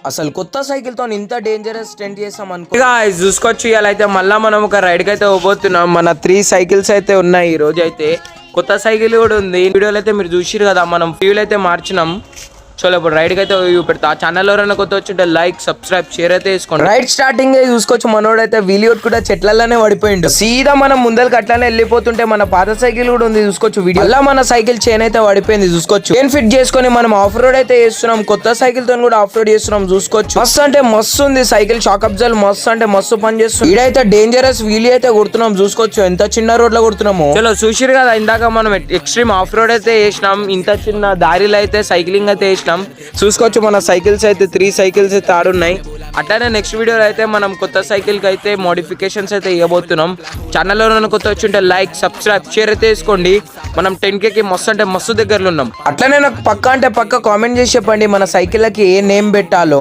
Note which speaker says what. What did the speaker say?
Speaker 1: అసలు కొత్త సైకిల్ తో ఇంత డేంజరస్ స్టంట్ చేసాం అనుకో. చూసుకోవచ్చు ఇలా అయితే మళ్ళా మనం ఒక రైడ్ కి అయితే పోతున్నాం. మన 3 సైకిల్స్ అయితే ఉన్నాయి. ఈ రోజు అయితే కొత్త సైకిల్ కూడా ఉంది. వీడియోలో అయితే మీరు చూసిరు కదా, మనం ఫ్యూల్ అయితే మార్చినాం. చలో ఇప్పుడు రైడ్ కి అయితే పెడతా. ఛానల్ ఎవరైనా కొత్త వచ్చింటే లైక్ సబ్స్క్రైబ్ షేర్ అయితే వేసుకోండి. రైడ్ స్టార్టింగ్ చూసుకోవచ్చు, మనోడైతే వీలియోట్ కూడా చెట్లలోనే పడిపోయిండు. సీదా మనం ముందరికి అట్లానే వెళ్ళిపోతుంటే మన పాత సైకిల్ కూడా ఉంది చూసుకోవచ్చు. వీడియో అలా మన సైకిల్ చైన్ అయితే పడిపోయింది చూసుకోవచ్చు. చైన్ ఫిట్ చేసుకొని మనం ఆఫ్ రోడ్ అయితే చేస్తున్నాం. కొత్త సైకిల్ తో కూడా ఆఫ్ రోడ్ చేస్తున్నాం చూసుకోవచ్చు. మస్తు అంటే మస్తు ఉంది సైకిల్. షాక్ అబ్జర్వ్ మస్తు అంటే మస్తు పని చేస్తుంది. ఇడైతే డేంజరస్ వీలి అయితే కొడుతున్నాం చూసుకోవచ్చు. ఎంత చిన్న రోడ్ లో కొడుతున్నాము. చలో చూసిరు కదా, ఇందాక మనం ఎక్స్ట్రీమ్ ఆఫ్ రోడ్ అయితే చేసినాం. ఇంత చిన్న దారిలో అయితే సైక్లింగ్ అయితే చేసినాం చూసుకోవచ్చు. మన సైకిల్స్ అయితే 3 సైకిల్స్ అయితే ఆడున్నాయి. అట్లానే నెక్స్ట్ వీడియోలో అయితే మనం కొత్త సైకిల్ కి అయితే మోడిఫికేషన్స్ అయితే ఇవ్వబోతున్నాం. ఛానల్లో కొత్త వచ్చి ఉంటే లైక్ సబ్స్క్రైబ్ షేర్ అయితే వేసుకోండి. మనం 10K కి మస్తు అంటే మస్తు దగ్గరలో ఉన్నాం. అట్లనే నాకు పక్క అంటే పక్క కామెంట్ చేసి చెప్పండి మన సైకిల్ కి ఏ నేమ్ పెట్టాలో.